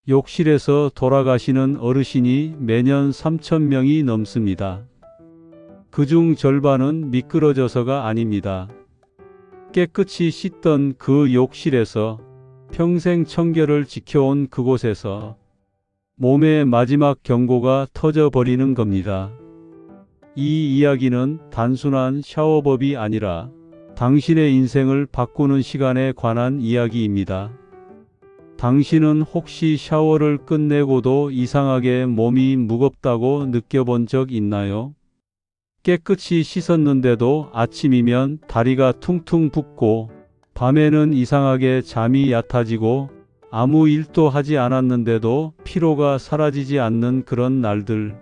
욕실에서 돌아가시는 어르신이 매년 3,000명이 넘습니다. 그중 절반은 미끄러져서가 아닙니다. 깨끗이 씻던 그 욕실에서 평생 청결을 지켜온 그곳에서 몸의 마지막 경고가 터져버리는 겁니다. 이 이야기는 단순한 샤워법이 아니라 당신의 인생을 바꾸는 시간에 관한 이야기입니다. 당신은 혹시 샤워를 끝내고도 이상하게 몸이 무겁다고 느껴본 적 있나요? 깨끗이 씻었는데도 아침이면 다리가 퉁퉁 붓고 밤에는 이상하게 잠이 얕아지고 아무 일도 하지 않았는데도 피로가 사라지지 않는 그런 날들.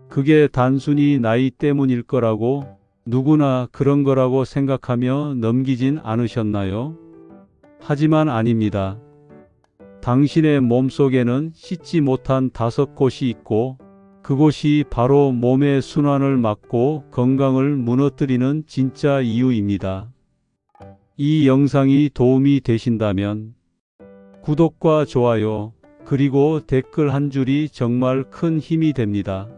그게 단순히 나이 때문일 거라고 누구나 그런 거라고 생각하며 넘기진 않으셨나요? 하지만 아닙니다. 당신의 몸속에는 씻지 못한 5곳이 있고 그곳이 바로 몸의 순환을 막고 건강을 무너뜨리는 진짜 이유입니다. 이 영상이 도움이 되신다면 구독과 좋아요 그리고 댓글 한 줄이 정말 큰 힘이 됩니다.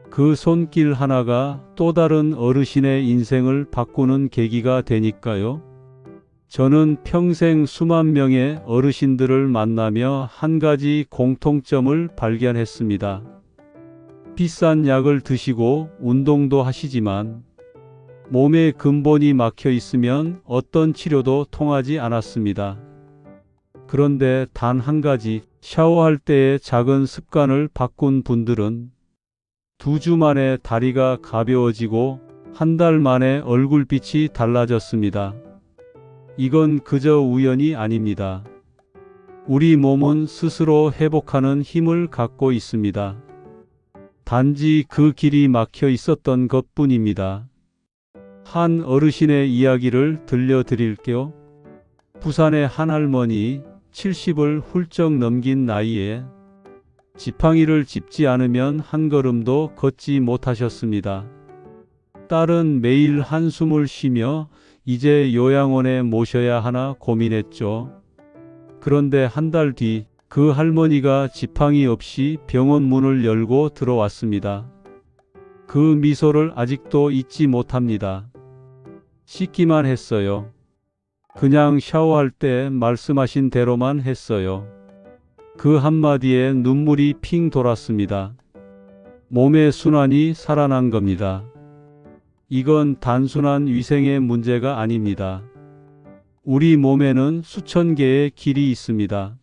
그 손길 하나가 또 다른 어르신의 인생을 바꾸는 계기가 되니까요. 저는 평생 수만 명의 어르신들을 만나며 한 가지 공통점을 발견했습니다. 비싼 약을 드시고 운동도 하시지만 몸의 근본이 막혀 있으면 어떤 치료도 통하지 않았습니다. 그런데 단 한 가지, 샤워할 때의 작은 습관을 바꾼 분들은 2주 만에 다리가 가벼워지고 한 달 만에 얼굴빛이 달라졌습니다. 이건 그저 우연이 아닙니다. 우리 몸은 스스로 회복하는 힘을 갖고 있습니다. 단지 그 길이 막혀 있었던 것뿐입니다. 한 어르신의 이야기를 들려드릴게요. 부산의 한 할머니, 70을 훌쩍 넘긴 나이에 지팡이를 짚지 않으면 한 걸음도 걷지 못하셨습니다. 딸은 매일 한숨을 쉬며 이제 요양원에 모셔야 하나 고민했죠. 그런데 한 달 뒤 그 할머니가 지팡이 없이 병원 문을 열고 들어왔습니다. 그 미소를 아직도 잊지 못합니다. 씻기만 했어요. 그냥 샤워할 때 말씀하신 대로만 했어요. 그 한마디에 눈물이 핑 돌았습니다. 몸의 순환이 살아난 겁니다. 이건 단순한 위생의 문제가 아닙니다. 우리 몸에는 수천 개의 길이 있습니다.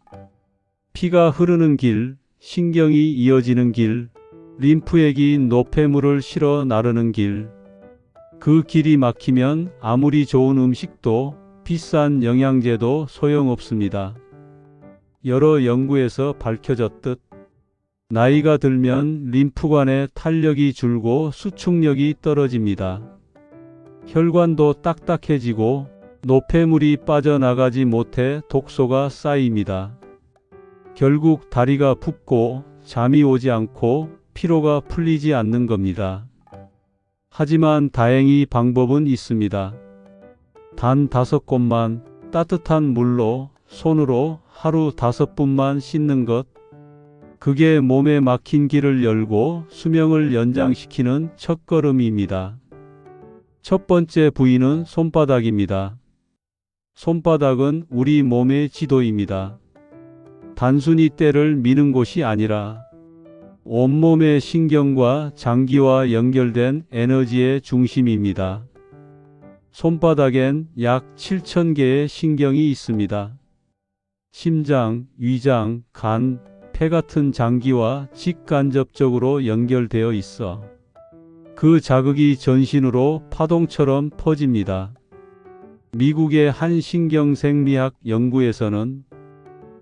피가 흐르는 길, 신경이 이어지는 길, 림프액이 노폐물을 실어 나르는 길. 그 길이 막히면 아무리 좋은 음식도 비싼 영양제도 소용없습니다. 여러 연구에서 밝혀졌듯 나이가 들면 림프관의 탄력이 줄고 수축력이 떨어집니다. 혈관도 딱딱해지고 노폐물이 빠져나가지 못해 독소가 쌓입니다. 결국 다리가 붓고 잠이 오지 않고 피로가 풀리지 않는 겁니다. 하지만 다행히 방법은 있습니다. 단 5곳만 따뜻한 물로 손으로 하루 5분만 씻는 것. 그게 몸에 막힌 길을 열고 수명을 연장시키는 첫걸음입니다. 첫 번째 부위는 손바닥입니다. 손바닥은 우리 몸의 지도입니다. 단순히 때를 미는 곳이 아니라 온몸의 신경과 장기와 연결된 에너지의 중심입니다. 손바닥엔 약 7,000개의 신경이 있습니다. 심장, 위장, 간, 폐 같은 장기와 직간접적으로 연결되어 있어 그 자극이 전신으로 파동처럼 퍼집니다. 미국의 한 신경생리학 연구에서는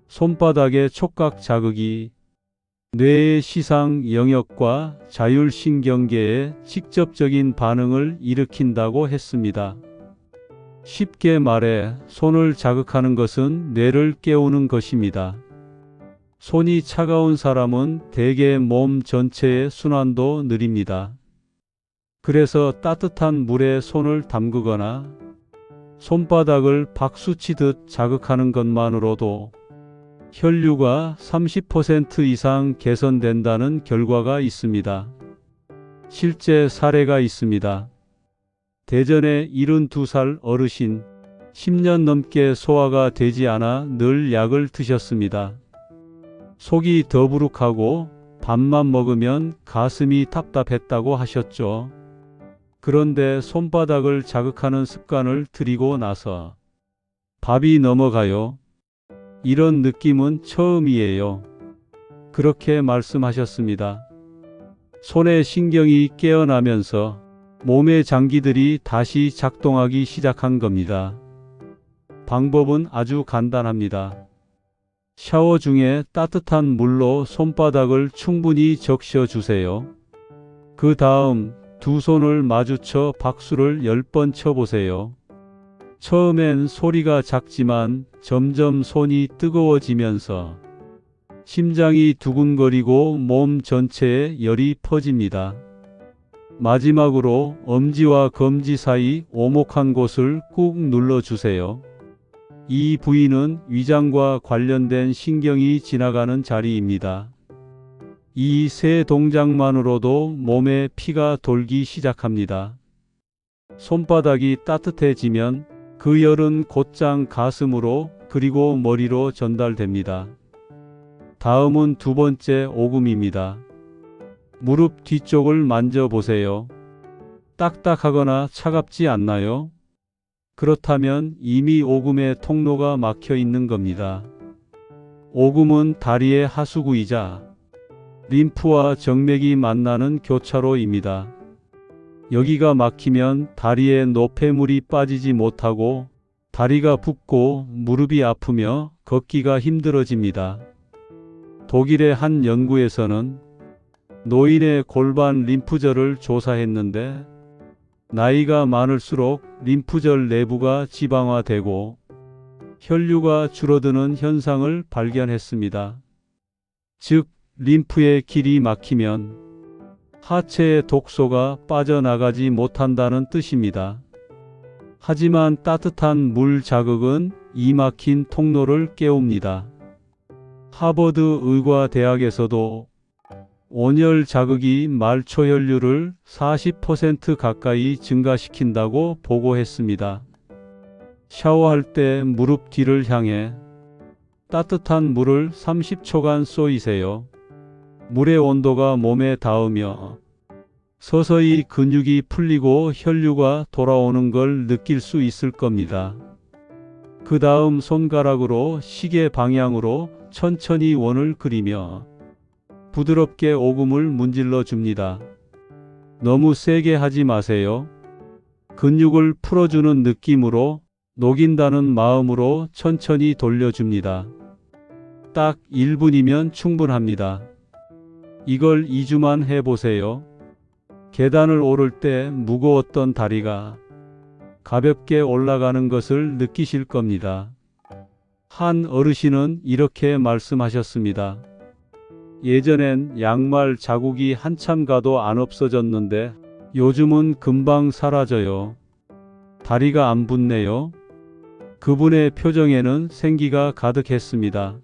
손바닥의 촉각 자극이 뇌의 시상 영역과 자율신경계에 직접적인 반응을 일으킨다고 했습니다. 쉽게 말해 손을 자극하는 것은 뇌를 깨우는 것입니다. 손이 차가운 사람은 대개 몸 전체의 순환도 느립니다. 그래서 따뜻한 물에 손을 담그거나 손바닥을 박수 치듯 자극하는 것만으로도 혈류가 30% 이상 개선된다는 결과가 있습니다. 실제 사례가 있습니다. 대전의 72살 어르신, 10년 넘게 소화가 되지 않아 늘 약을 드셨습니다. 속이 더부룩하고 밥만 먹으면 가슴이 답답했다고 하셨죠. 그런데 손바닥을 자극하는 습관을 들이고 나서 밥이 넘어가요. 이런 느낌은 처음이에요. 그렇게 말씀하셨습니다. 손의 신경이 깨어나면서 몸의 장기들이 다시 작동하기 시작한 겁니다. 방법은 아주 간단합니다. 샤워 중에 따뜻한 물로 손바닥을 충분히 적셔 주세요. 그 다음 두 손을 마주쳐 박수를 10번 쳐보세요. 처음엔 소리가 작지만 점점 손이 뜨거워지면서 심장이 두근거리고 몸 전체에 열이 퍼집니다. 마지막으로 엄지와 검지 사이 오목한 곳을 꾹 눌러주세요. 이 부위는 위장과 관련된 신경이 지나가는 자리입니다. 이 세 동작만으로도 몸에 피가 돌기 시작합니다. 손바닥이 따뜻해지면 그 열은 곧장 가슴으로 그리고 머리로 전달됩니다. 다음은 두 번째 오금입니다. 무릎 뒤쪽을 만져보세요. 딱딱하거나 차갑지 않나요? 그렇다면 이미 오금의 통로가 막혀 있는 겁니다. 오금은 다리의 하수구이자 림프와 정맥이 만나는 교차로입니다. 여기가 막히면 다리에 노폐물이 빠지지 못하고 다리가 붓고 무릎이 아프며 걷기가 힘들어집니다. 독일의 한 연구에서는 노인의 골반 림프절을 조사했는데 나이가 많을수록 림프절 내부가 지방화되고 혈류가 줄어드는 현상을 발견했습니다. 즉, 림프의 길이 막히면 하체의 독소가 빠져나가지 못한다는 뜻입니다. 하지만 따뜻한 물 자극은 이 막힌 통로를 깨웁니다. 하버드 의과대학에서도 온열 자극이 말초 혈류를 40% 가까이 증가시킨다고 보고했습니다. 샤워할 때 무릎 뒤를 향해 따뜻한 물을 30초간 쏘이세요. 물의 온도가 몸에 닿으며 서서히 근육이 풀리고 혈류가 돌아오는 걸 느낄 수 있을 겁니다. 그 다음 손가락으로 시계 방향으로 천천히 원을 그리며 부드럽게 오금을 문질러 줍니다. 너무 세게 하지 마세요. 근육을 풀어주는 느낌으로 녹인다는 마음으로 천천히 돌려줍니다. 딱 1분이면 충분합니다. 이걸 2주만 해보세요. 계단을 오를 때 무거웠던 다리가 가볍게 올라가는 것을 느끼실 겁니다. 한 어르신은 이렇게 말씀하셨습니다. 예전엔 양말 자국이 한참 가도 안 없어졌는데 요즘은 금방 사라져요. 다리가 안 붓네요. 그분의 표정에는 생기가 가득했습니다.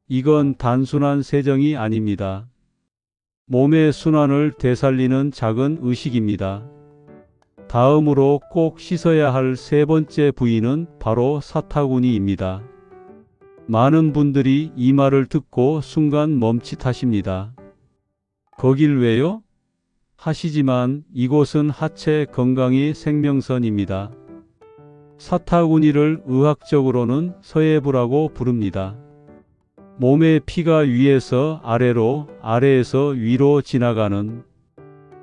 이건 단순한 세정이 아닙니다. 몸의 순환을 되살리는 작은 의식입니다. 다음으로 꼭 씻어야 할 세 번째 부위는 바로 사타구니입니다. 많은 분들이 이 말을 듣고 순간 멈칫하십니다. 거길 왜요? 하시지만 이곳은 하체 건강의 생명선입니다. 사타구니를 의학적으로는 서해부라고 부릅니다. 몸의 피가 위에서 아래로, 아래에서 위로 지나가는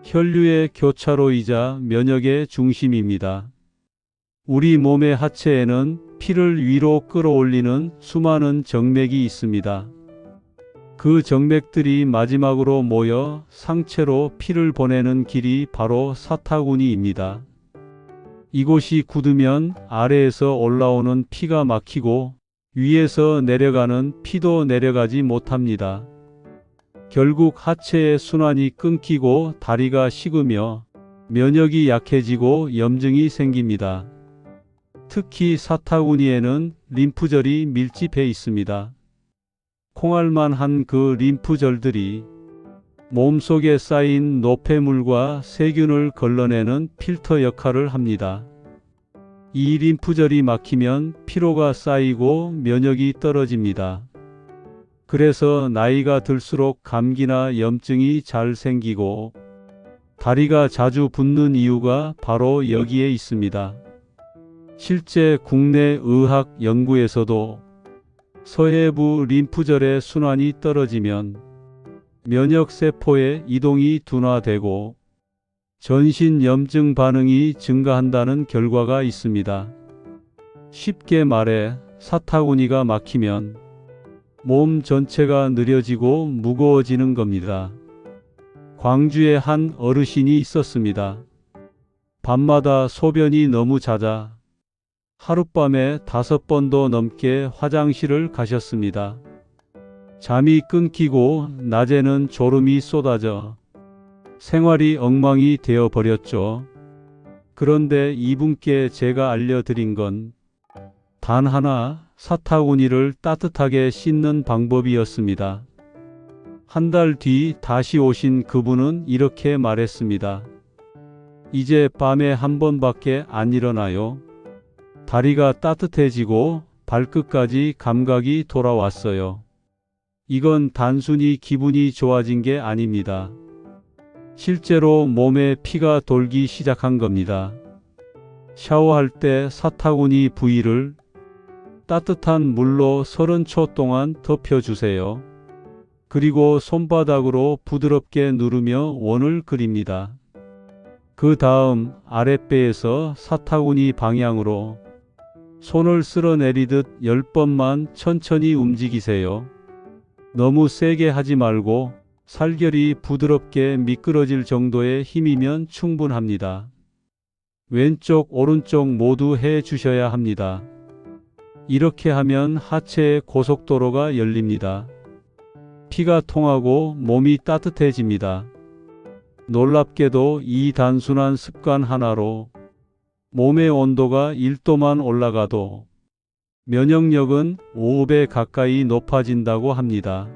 혈류의 교차로이자 면역의 중심입니다. 우리 몸의 하체에는 피를 위로 끌어올리는 수많은 정맥이 있습니다. 그 정맥들이 마지막으로 모여 상체로 피를 보내는 길이 바로 사타구니입니다. 이곳이 굳으면 아래에서 올라오는 피가 막히고 위에서 내려가는 피도 내려가지 못합니다. 결국 하체의 순환이 끊기고 다리가 식으며 면역이 약해지고 염증이 생깁니다. 특히 사타구니에는 림프절이 밀집해 있습니다. 콩알만한 그 림프절들이 몸속에 쌓인 노폐물과 세균을 걸러내는 필터 역할을 합니다. 이 림프절이 막히면 피로가 쌓이고 면역이 떨어집니다. 그래서 나이가 들수록 감기나 염증이 잘 생기고 다리가 자주 붓는 이유가 바로 여기에 있습니다. 실제 국내 의학 연구에서도 서해부 림프절의 순환이 떨어지면 면역세포의 이동이 둔화되고 전신 염증 반응이 증가한다는 결과가 있습니다. 쉽게 말해 사타구니가 막히면 몸 전체가 느려지고 무거워지는 겁니다. 광주에 한 어르신이 있었습니다. 밤마다 소변이 너무 잦아 하룻밤에 5번도 넘게 화장실을 가셨습니다. 잠이 끊기고 낮에는 졸음이 쏟아져 생활이 엉망이 되어 버렸죠. 그런데 이분께 제가 알려드린 건 단 하나, 사타구니를 따뜻하게 씻는 방법이었습니다. 한 달 뒤 다시 오신 그분은 이렇게 말했습니다. 이제 밤에 한 번밖에 안 일어나요. 다리가 따뜻해지고 발끝까지 감각이 돌아왔어요. 이건 단순히 기분이 좋아진 게 아닙니다. 실제로 몸에 피가 돌기 시작한 겁니다. 샤워할 때 사타구니 부위를 따뜻한 물로 30초 동안 덮여주세요. 그리고 손바닥으로 부드럽게 누르며 원을 그립니다. 그 다음 아랫배에서 사타구니 방향으로 손을 쓸어내리듯 10번만 천천히 움직이세요. 너무 세게 하지 말고 살결이 부드럽게 미끄러질 정도의 힘이면 충분합니다. 왼쪽, 오른쪽 모두 해 주셔야 합니다. 이렇게 하면 하체의 고속도로가 열립니다. 피가 통하고 몸이 따뜻해집니다. 놀랍게도 이 단순한 습관 하나로 몸의 온도가 1도만 올라가도 면역력은 5배 가까이 높아진다고 합니다.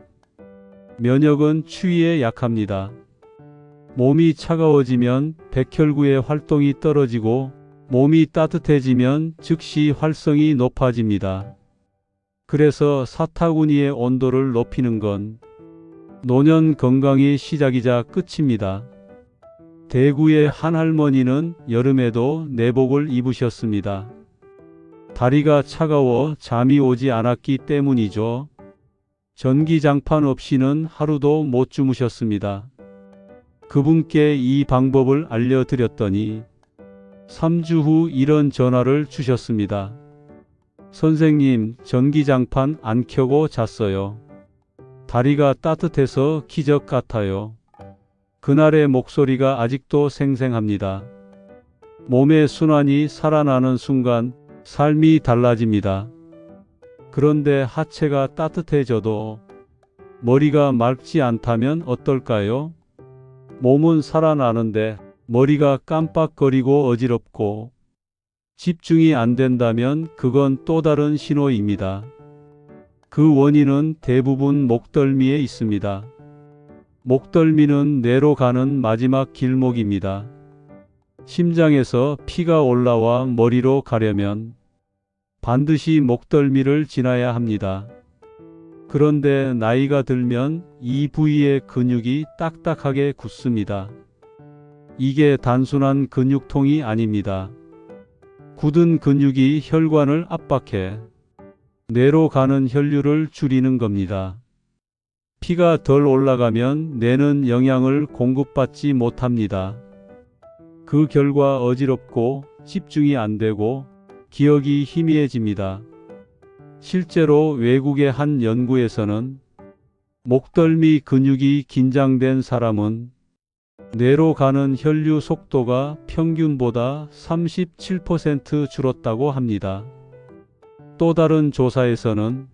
면역은 추위에 약합니다. 몸이 차가워지면 백혈구의 활동이 떨어지고 몸이 따뜻해지면 즉시 활성이 높아집니다. 그래서 사타구니의 온도를 높이는 건 노년 건강의 시작이자 끝입니다. 대구의 한 할머니는 여름에도 내복을 입으셨습니다. 다리가 차가워 잠이 오지 않았기 때문이죠. 전기장판 없이는 하루도 못 주무셨습니다. 그분께 이 방법을 알려드렸더니 3주 후 이런 전화를 주셨습니다. 선생님, 전기장판 안 켜고 잤어요. 다리가 따뜻해서 기적 같아요. 그날의 목소리가 아직도 생생합니다. 몸의 순환이 살아나는 순간 삶이 달라집니다. 그런데 하체가 따뜻해져도 머리가 맑지 않다면 어떨까요? 몸은 살아나는데 머리가 깜빡거리고 어지럽고 집중이 안 된다면 그건 또 다른 신호입니다. 그 원인은 대부분 목덜미에 있습니다. 목덜미는 뇌로 가는 마지막 길목입니다. 심장에서 피가 올라와 머리로 가려면 반드시 목덜미를 지나야 합니다. 그런데 나이가 들면 이 부위의 근육이 딱딱하게 굳습니다. 이게 단순한 근육통이 아닙니다. 굳은 근육이 혈관을 압박해 뇌로 가는 혈류를 줄이는 겁니다. 피가 덜 올라가면 뇌는 영양을 공급받지 못합니다. 그 결과 어지럽고 집중이 안 되고 기억이 희미해집니다. 실제로 외국의 한 연구에서는 목덜미 근육이 긴장된 사람은 뇌로 가는 혈류 속도가 평균보다 37% 줄었다고 합니다. 또 다른 조사에서는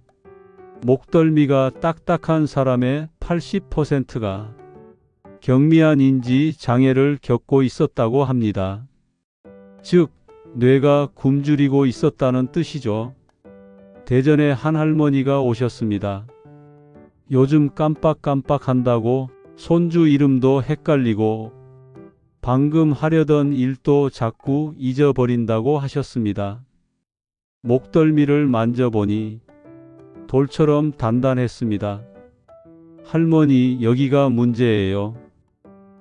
목덜미가 딱딱한 사람의 80%가 경미한 인지 장애를 겪고 있었다고 합니다. 즉, 뇌가 굶주리고 있었다는 뜻이죠. 대전에 한 할머니가 오셨습니다. 요즘 깜빡깜빡 한다고 손주 이름도 헷갈리고 방금 하려던 일도 자꾸 잊어버린다고 하셨습니다. 목덜미를 만져보니 돌처럼 단단했습니다. 할머니, 여기가 문제예요.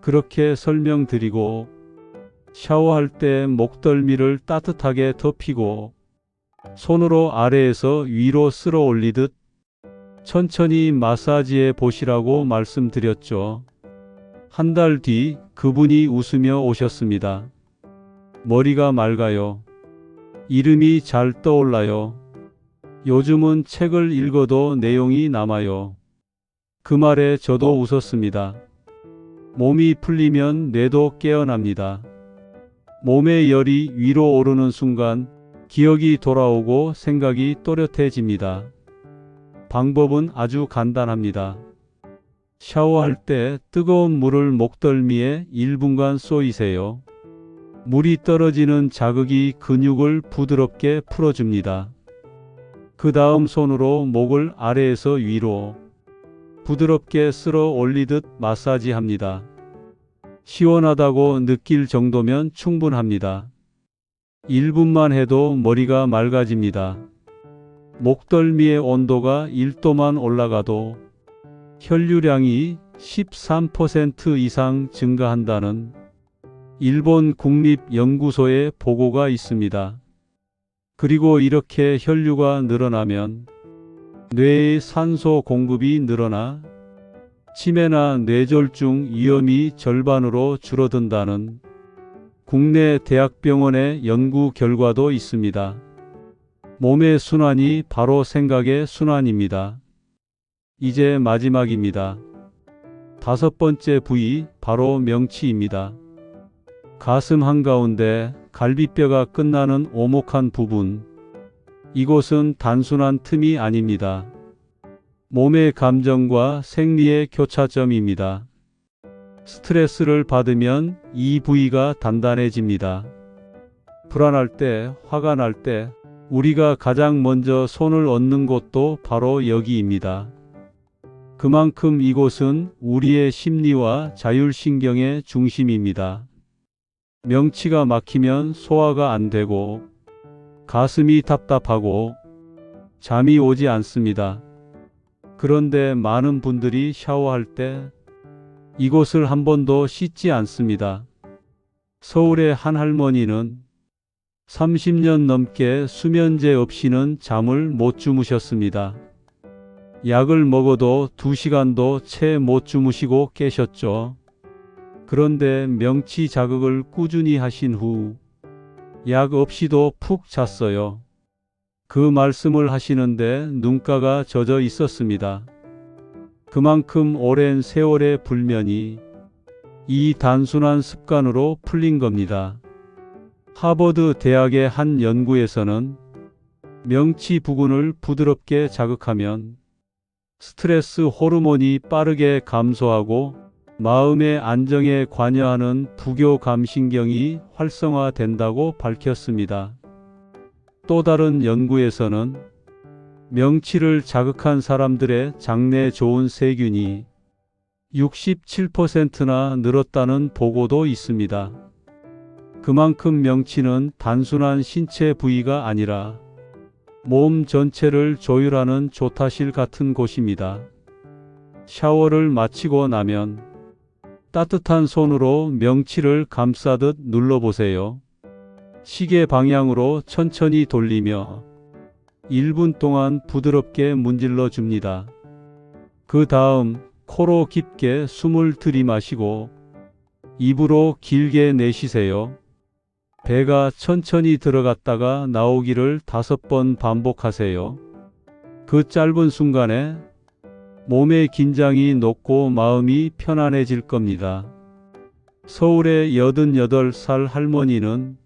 그렇게 설명드리고 샤워할 때 목덜미를 따뜻하게 덮이고 손으로 아래에서 위로 쓸어 올리듯 천천히 마사지해 보시라고 말씀드렸죠. 한 달 뒤 그분이 웃으며 오셨습니다. 머리가 맑아요. 이름이 잘 떠올라요. 요즘은 책을 읽어도 내용이 남아요. 그 말에 저도 웃었습니다. 몸이 풀리면 뇌도 깨어납니다. 몸의 열이 위로 오르는 순간 기억이 돌아오고 생각이 또렷해집니다. 방법은 아주 간단합니다. 샤워할 때 뜨거운 물을 목덜미에 1분간 쏘이세요. 물이 떨어지는 자극이 근육을 부드럽게 풀어줍니다. 그 다음 손으로 목을 아래에서 위로 부드럽게 쓸어 올리듯 마사지합니다. 시원하다고 느낄 정도면 충분합니다. 1분만 해도 머리가 맑아집니다. 목덜미의 온도가 1도만 올라가도 혈류량이 13% 이상 증가한다는 일본 국립연구소의 보고가 있습니다. 그리고 이렇게 혈류가 늘어나면 뇌의 산소 공급이 늘어나 치매나 뇌졸중 위험이 절반으로 줄어든다는 국내 대학병원의 연구 결과도 있습니다. 몸의 순환이 바로 생각의 순환입니다. 이제 마지막입니다. 5번째 부위, 바로 명치입니다. 가슴 한가운데 갈비뼈가 끝나는 오목한 부분. 이곳은 단순한 틈이 아닙니다. 몸의 감정과 생리의 교차점입니다. 스트레스를 받으면 이 부위가 단단해집니다. 불안할 때, 화가 날 때 우리가 가장 먼저 손을 얹는 곳도 바로 여기입니다. 그만큼 이곳은 우리의 심리와 자율신경의 중심입니다. 명치가 막히면 소화가 안 되고 가슴이 답답하고 잠이 오지 않습니다. 그런데 많은 분들이 샤워할 때 이곳을 한 번도 씻지 않습니다. 서울의 한 할머니는 30년 넘게 수면제 없이는 잠을 못 주무셨습니다. 약을 먹어도 2시간도 채 못 주무시고 깨셨죠. 그런데 명치 자극을 꾸준히 하신 후 약 없이도 푹 잤어요. 그 말씀을 하시는데 눈가가 젖어 있었습니다. 그만큼 오랜 세월의 불면이 이 단순한 습관으로 풀린 겁니다. 하버드 대학의 한 연구에서는 명치 부근을 부드럽게 자극하면 스트레스 호르몬이 빠르게 감소하고 마음의 안정에 관여하는 부교감신경이 활성화된다고 밝혔습니다. 또 다른 연구에서는 명치를 자극한 사람들의 장내에 좋은 세균이 67%나 늘었다는 보고도 있습니다. 그만큼 명치는 단순한 신체 부위가 아니라 몸 전체를 조율하는 조타실 같은 곳입니다. 샤워를 마치고 나면 따뜻한 손으로 명치를 감싸듯 눌러보세요. 시계 방향으로 천천히 돌리며 1분 동안 부드럽게 문질러 줍니다. 그 다음 코로 깊게 숨을 들이마시고 입으로 길게 내쉬세요. 배가 천천히 들어갔다가 나오기를 5번 반복하세요. 그 짧은 순간에 몸의 긴장이 녹고 마음이 편안해질 겁니다. 서울의 88살 할머니는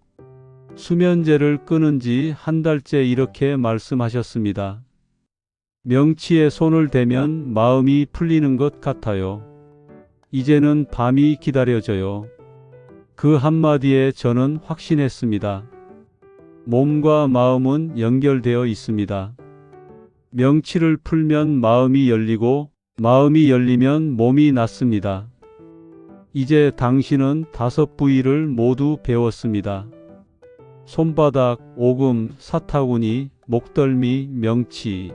수면제를 끊은 지 한 달째 이렇게 말씀하셨습니다. 명치에 손을 대면 마음이 풀리는 것 같아요. 이제는 밤이 기다려져요. 그 한마디에 저는 확신했습니다. 몸과 마음은 연결되어 있습니다. 명치를 풀면 마음이 열리고 마음이 열리면 몸이 낫습니다. 이제 당신은 5부위를 모두 배웠습니다. 손바닥, 오금, 사타구니, 목덜미, 명치.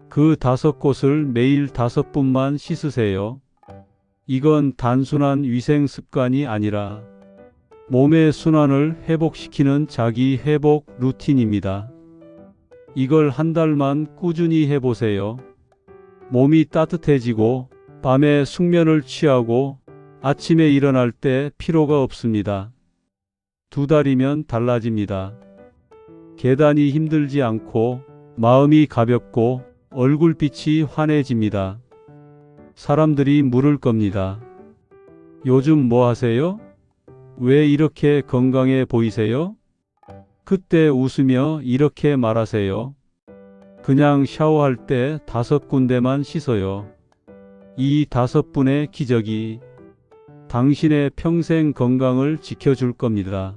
그 5곳을 매일 5분만 씻으세요. 이건 단순한 위생 습관이 아니라 몸의 순환을 회복시키는 자기 회복 루틴입니다. 이걸 한 달만 꾸준히 해보세요. 몸이 따뜻해지고 밤에 숙면을 취하고 아침에 일어날 때 피로가 없습니다. 2달이면 달라집니다. 계단이 힘들지 않고 마음이 가볍고 얼굴빛이 환해집니다. 사람들이 물을 겁니다. 요즘 뭐 하세요? 왜 이렇게 건강해 보이세요? 그때 웃으며 이렇게 말하세요. 그냥 샤워할 때 5군데만 씻어요. 이 5분의 기적이 당신의 평생 건강을 지켜줄 겁니다.